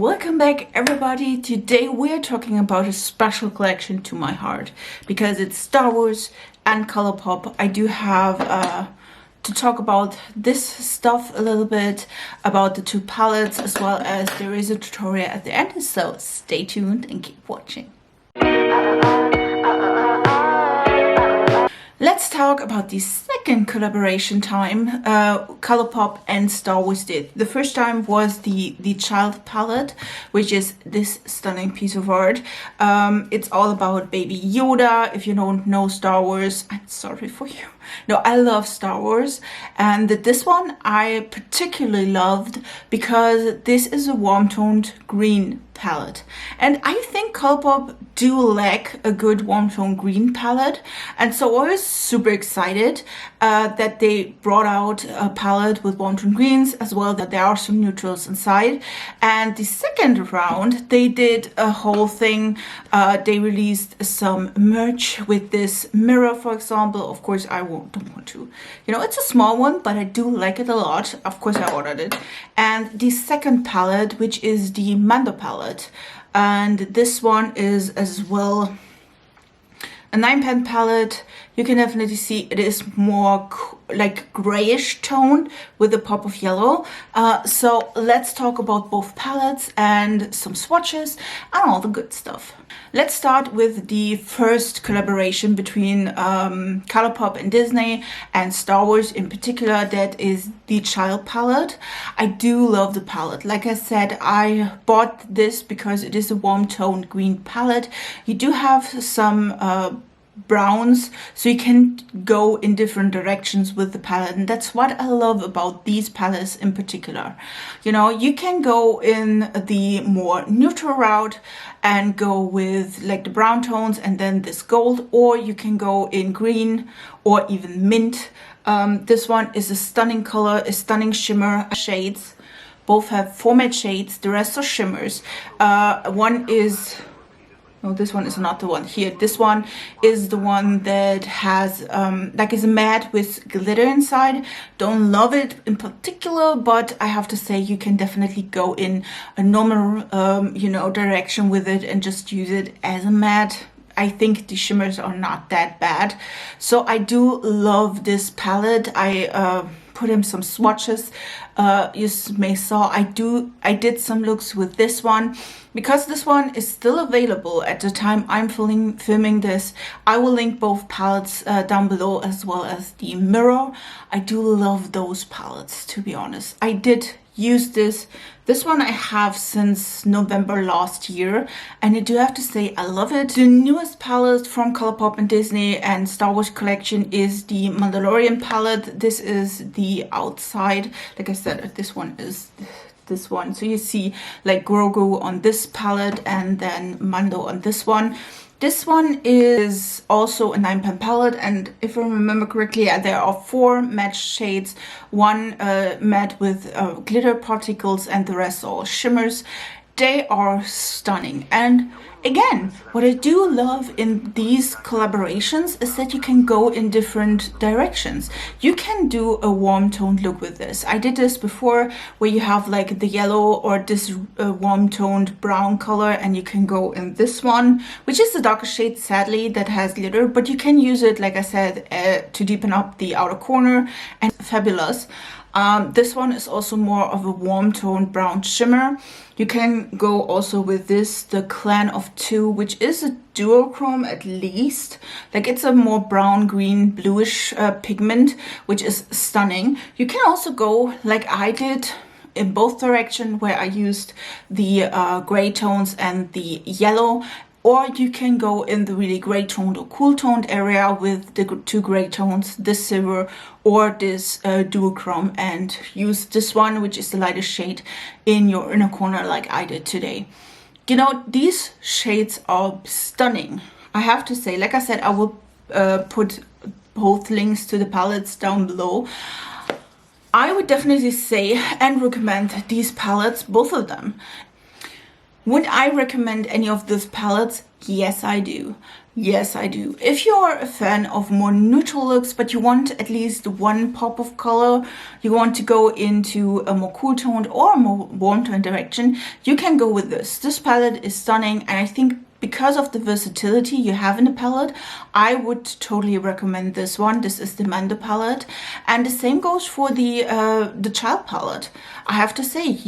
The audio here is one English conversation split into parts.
Welcome back everybody. Today we're talking about a special collection to my heart because it's Star Wars and Colourpop. I do have to talk about this stuff a little bit, about the two palettes, as well as there is a tutorial at the end, so stay tuned and keep watching. Let's talk about the second collaboration time Colourpop and Star Wars did. The first time was the Child palette, which is this stunning piece of art. It's all about Baby Yoda. If you don't know Star Wars, I'm sorry for you. No, I love Star Wars, and this one I particularly loved because this is a warm-toned green palette, and I think Colourpop do lack a good warm-toned green palette, and so I was super excited that they brought out a palette with warm-toned greens as well, that there are some neutrals inside. And the second round they did a whole thing. They released some merch with this mirror, for example. Of course I don't want to, you know, it's a small one, but I do like it a lot. Of course I ordered it. And the second palette, which is the Mando Palette, and this one is as well a 9-pan palette. You can definitely see it is more like grayish tone with a pop of yellow. So let's talk about both palettes and some swatches and all the good stuff. Let's start with the first collaboration between Colourpop and Disney and Star Wars in particular. That is the Child palette. I do love the palette. Like I said, I bought this because it is a warm toned green palette. You do have some browns, so you can go in different directions with the palette, and that's what I love about these palettes in particular. You know, you can go in the more neutral route and go with like the brown tones and then this gold, or you can go in green or even mint. This one is a stunning color, a stunning shimmer shades. Both have 4 matte shades, the rest are shimmers. One is no, this one is not the one here. This one is the one that has like is matte with glitter inside. Don't love it in particular, but I have to say you can definitely go in a normal you know, direction with it and just use it as a matte. I think the shimmers are not that bad, so I do love this palette. I put in some swatches. You may saw I did some looks with this one because this one is still available at the time I'm filming this. I will link both palettes down below, as well as the mirror. I do love those palettes, to be honest. I did use this one I have since November last year, and I do have to say I love it. The newest palette from Colourpop and Disney and Star Wars collection is the Mandalorian palette. This is the outside. Like I said, this one is this one, so you see like Grogu on this palette and then Mando on this one. This one is also a 9-pan palette, and if I remember correctly, there are 4 matte shades, one matte with glitter particles and the rest all shimmers. They are stunning, and again, what I do love in these collaborations is that you can go in different directions. You can do a warm toned look with this. I did this before, where you have like the yellow or this warm toned brown color, and you can go in this one, which is the darker shade, sadly, that has glitter, but you can use it, like I said, to deepen up the outer corner, and fabulous. This one is also more of a warm toned brown shimmer. You can go also with this, the Clan of 2, which is a duochrome at least. Like it's a more brown, green, bluish pigment, which is stunning. You can also go like I did in both directions, where I used the gray tones and the yellow. Or you can go in the really gray toned or cool toned area with the 2 gray tones, this silver or this duochrome, and use this one, which is the lightest shade, in your inner corner like I did today. You know, these shades are stunning. I have to say, like I said, I will put both links to the palettes down below. I would definitely say and recommend these palettes, both of them. Would I recommend any of these palettes? Yes, I do. Yes, I do. If you're a fan of more neutral looks, but you want at least one pop of color, you want to go into a more cool toned or more warm toned direction, you can go with this. This palette is stunning, and I think because of the versatility you have in the palette, I would totally recommend this one. This is the Mando palette, and the same goes for the child palette. I have to say,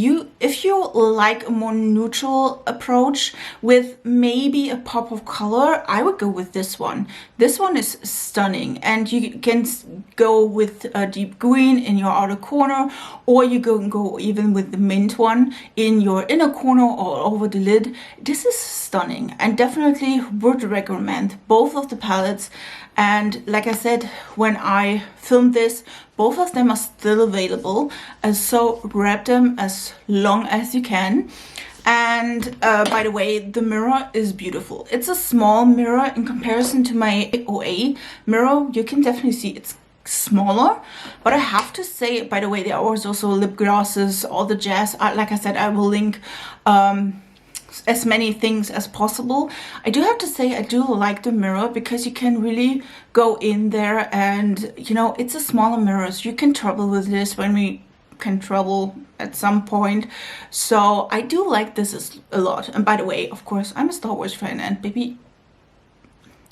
if you like a more neutral approach with maybe a pop of color, I would go with this one. This one is stunning, and you can go with a deep green in your outer corner, or you can go even with the mint one in your inner corner or over the lid. This is stunning, and definitely would recommend both of the palettes. And like I said, when I filmed this, both of them are still available, so grab them as long as you can. And by the way, the mirror is beautiful. It's a small mirror in comparison to my OA mirror. You can definitely see it's smaller, but I have to say, by the way, there are also lip glosses, all the jazz. Like I said, I will link as many things as possible. I do have to say, I do like the mirror because you can really go in there, and you know, it's a smaller mirror, so you can travel with this when we can travel at some point. So I do like this a lot. And by the way, of course, I'm a Star Wars fan, and baby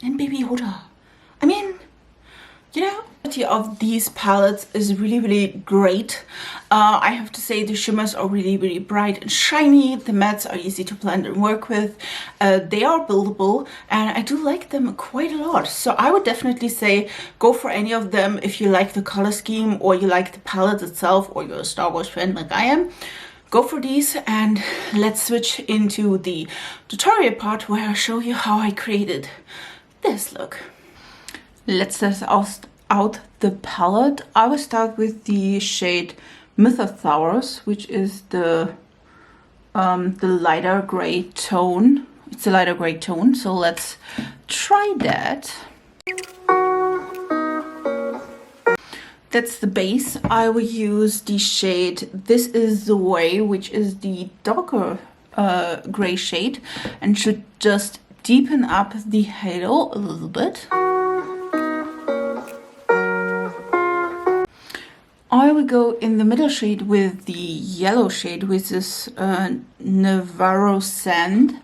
Yoda. I mean, you know, the quality of these palettes is really great. I have to say, the shimmers are really bright and shiny. The mattes are easy to blend and work with. They are buildable, and I do like them quite a lot. So I would definitely say go for any of them if you like the color scheme, or you like the palette itself, or you're a Star Wars fan like I am. Go for these, and let's switch into the tutorial part where I show you how I created this look. Let's test out the palette. I will start with the shade Mythosaurus, which is the lighter gray tone. It's a lighter gray tone, so let's try that. That's the base. I will use the shade This Is the Way, which is the darker gray shade, and should just deepen up the halo a little bit. I will go in the middle shade with the yellow shade, which is Navarro Sand,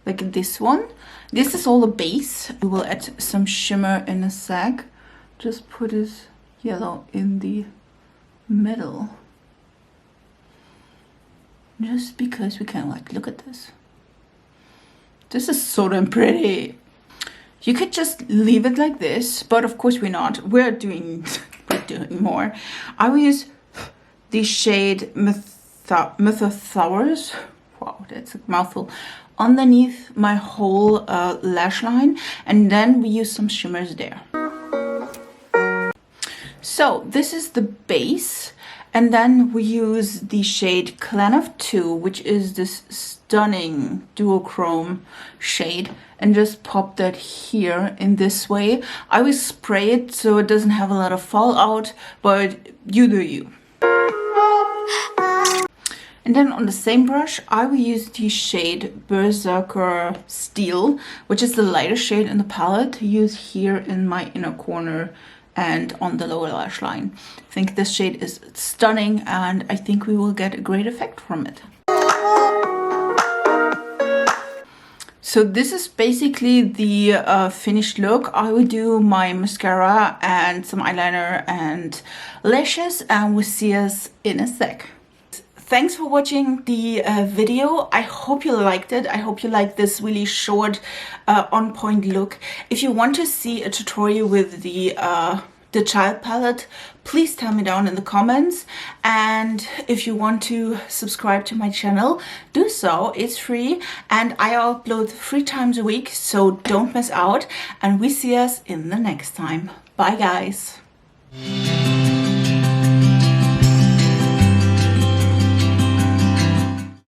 like this one. This is all the base. We will add some shimmer in a sec. Just put this yellow in the middle. Just because we can, like, look at this. This is so damn pretty. You could just leave it like this, but of course we're not. We're doing more. I will use the shade Mythosaurus. Wow, that's a mouthful. Underneath my whole lash line, and then we use some shimmers there. So this is the base, and then we use the shade Clan of Two, which is this stunning duochrome shade, and just pop that here in this way. I will spray it so it doesn't have a lot of fallout, but you do you. And then on the same brush, I will use the shade Berserker Steel, which is the lighter shade in the palette, to use here in my inner corner and on the lower lash line. I think this shade is stunning, and I think we will get a great effect from it. So this is basically the finished look. I will do my mascara and some eyeliner and lashes, and we'll see us in a sec. Thanks for watching the video. I hope you liked it. I hope you liked this really short, on-point look. If you want to see a tutorial with the child palette, please tell me down in the comments. And if you want to subscribe to my channel, do so. It's free, and I upload 3 times a week, so don't miss out. And we see us in the next time. Bye, guys.